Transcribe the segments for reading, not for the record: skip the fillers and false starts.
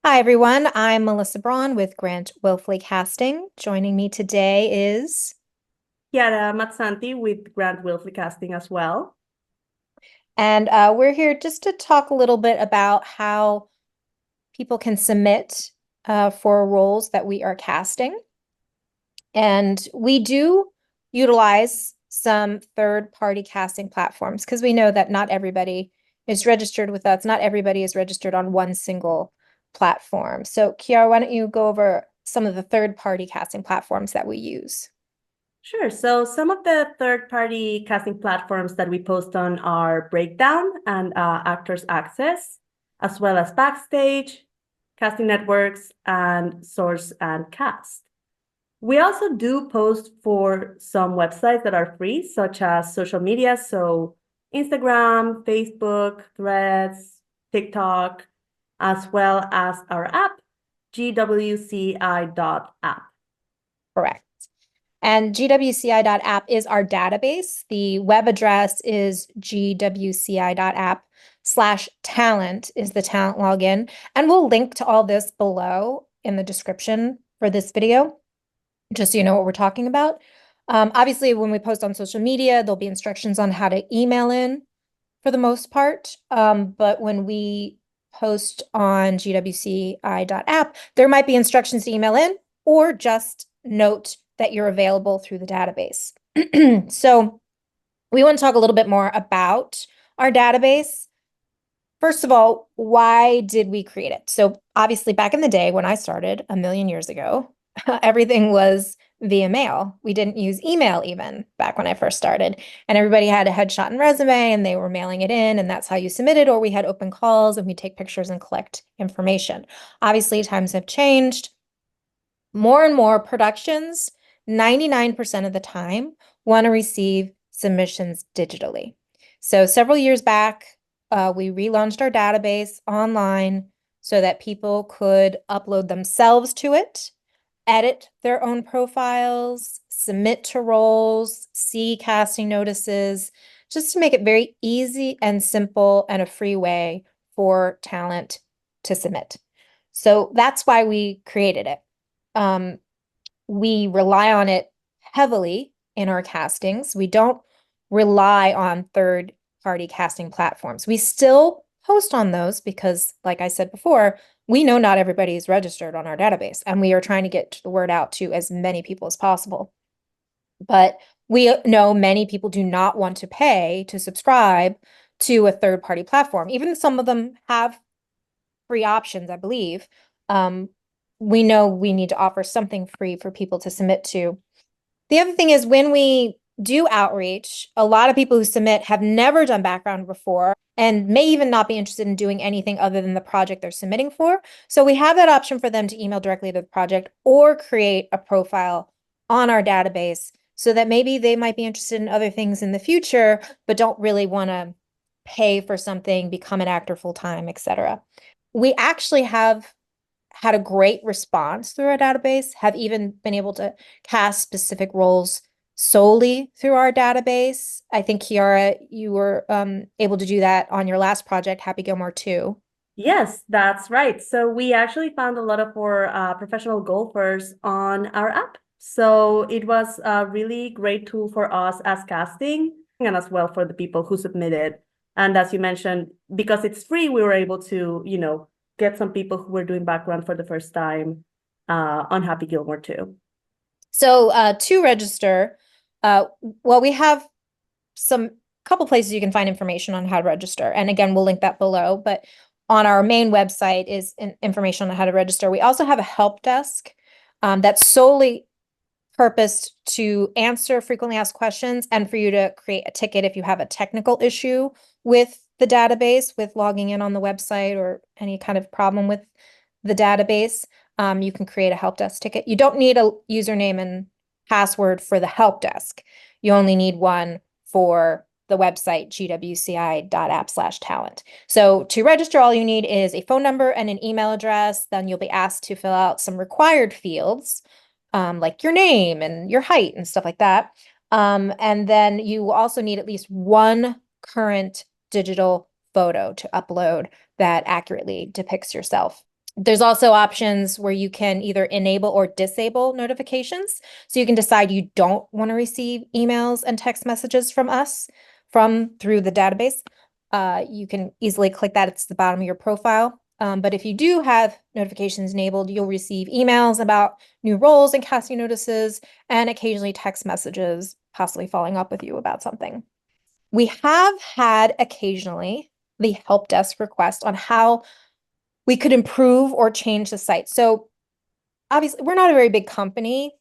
Hi, everyone. I'm Melissa Braun with Grant Wilfley Casting. Joining me today is, Chiara Mazzanti with Grant Casting as well. and we're here just to talk a little bit about how people can submit for roles that we are casting. And we do utilize some third-party casting platforms because we know that not everybody is registered with us. Not everybody is registered on one single platform. So, Kiara, why don't you go over some of the third-party casting platforms that we use? Sure. So some of the third-party casting platforms that we post on are Breakdown and Actors Access, as well as Backstage, Casting Networks, and Source and Cast. We also do post for some websites that are free, such as social media, so Instagram, Facebook, Threads, TikTok, as well as our app, GWCI.app. Correct. And GWCI.app is our database. The web address is gwci.app/talent is the talent login. And we'll link to all this below in the description for this video, just so you know what we're talking about. Obviously, when we post on social media, there'll be instructions on how to email in for the most part. But when we post on gwci.app, there might be instructions to email in or just note that you're available through the database. So we want to talk a little bit more about our database. First of all, why did we create it? So obviously back in the day when I started a million years ago, everything was via mail. We didn't use email even back when I first started. And everybody had a headshot and resume and they were mailing it in, and that's how you submitted, or we had open calls and we take pictures and collect information. Obviously, times have changed. More and more productions, 99% of the time, want to receive submissions digitally. So several years back, we relaunched our database online so that people could upload themselves to it, edit their own profiles, submit to roles, see casting notices, just to make it very easy and simple and a free way for talent to submit. So that's why we created it. Um, we rely on it heavily in our castings. We don't rely on third-party casting platforms. We still post on those because, like I said before, we know not everybody is registered on our database, and we are trying to get the word out to as many people as possible. But we know many people do not want to pay to subscribe to a third-party platform. Even some of them have free options, I believe. Um, we know we need to offer something free for people to submit to. The other thing is when we do outreach, a lot of people who submit have never done background before and may even not be interested in doing anything other than the project they're submitting for. So we have that option for them to email directly to the project or create a profile on our database so that maybe they might be interested in other things in the future, but don't really want to pay for something, become an actor full time, etc. We actually have had a great response through our database, have even been able to cast specific roles solely through our database. I think, Kiara, you were able to do that on your last project, Happy Gilmore 2. Yes, that's right. So we actually found a lot of our professional golfers on our app. So it was a really great tool for us as casting and as well for the people who submitted. And as you mentioned, because it's free, we were able to, get some people who were doing background for the first time on Happy Gilmore too. So to register, well, we have some couple places you can find information on how to register. And again, we'll link that below. But on our main website is information on how to register. We also have a help desk that's solely purposed to answer frequently asked questions and for you to create a ticket if you have a technical issue with the database, with logging in on the website or any kind of problem with the database. You can create a help desk ticket. You don't need a username and password for the help desk. You only need one for the website gwci.app/talent. So to register, all you need is a phone number and an email address. Then you'll be asked to fill out some required fields, like your name and your height and stuff like that. And then you also need at least one current digital photo to upload that accurately depicts yourself. There's also options where you can either enable or disable notifications. So you can decide you don't want to receive emails and text messages from us through the database. You can easily click that. It's the bottom of your profile. But if you do have notifications enabled, you'll receive emails about new roles and casting notices, and occasionally text messages, possibly following up with you about something. We have had occasionally the help desk request on how we could improve or change the site. So obviously, we're not a very big company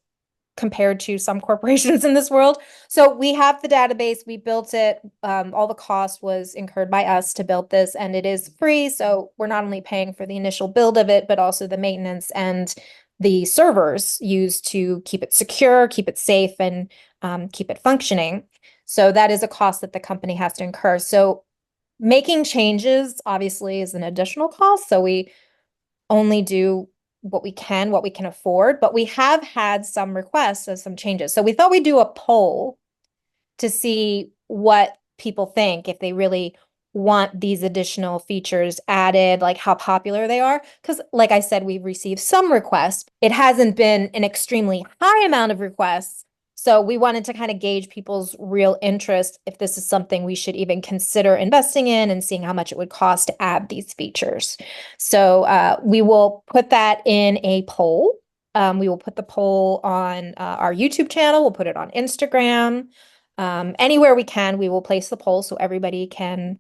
compared to some corporations in this world. So we have the database, we built it. All the cost was incurred by us to build this, and it is free. So we're not only paying for the initial build of it, but also the maintenance and the servers used to keep it secure, keep it safe, and keep it functioning. So that is a cost that the company has to incur. So making changes obviously is an additional cost. So we only do what we can afford, but we have had some requests of some changes. So we thought we'd do a poll to see what people think, if they really want these additional features added, like how popular they are. Because like I said, we've received some requests. It hasn't been an extremely high amount of requests. So we wanted to kind of gauge people's real interest, if this is something we should even consider investing in, and seeing how much it would cost to add these features. So we will put that in a poll. We will put the poll on our YouTube channel. We'll put it on Instagram. Anywhere we can, we will place the poll so everybody can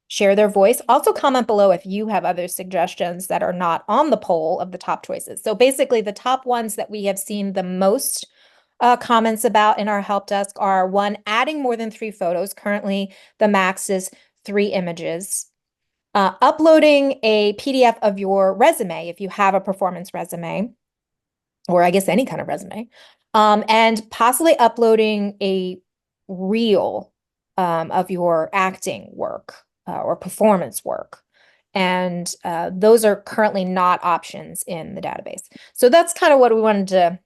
share their voice. Also comment below if you have other suggestions that are not on the poll of the top choices. So basically the top ones that we have seen the most comments about in our help desk are: one, adding more than 3 photos. Currently, the max is 3 images. Uploading a PDF of your resume if you have a performance resume, or I guess any kind of resume, and possibly uploading a reel of your acting work or performance work. And those are currently not options in the database. So that's kind of what we wanted to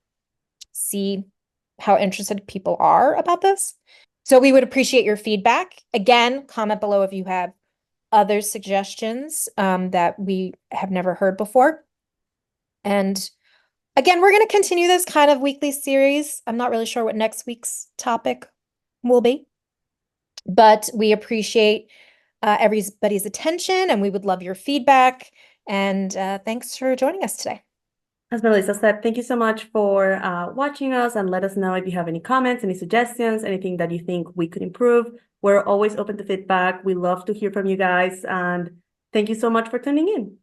see, how interested people are about this. So we would appreciate your feedback. Again, comment below if you have other suggestions that we have never heard before. And again, we're going to continue this kind of weekly series. I'm not really sure what next week's topic will be, but we appreciate everybody's attention, and we would love your feedback. And thanks for joining us today. As Melissa said, thank you so much for watching us, and let us know if you have any comments, any suggestions, anything that you think we could improve. We're always open to feedback. We love to hear from you guys, and thank you so much for tuning in.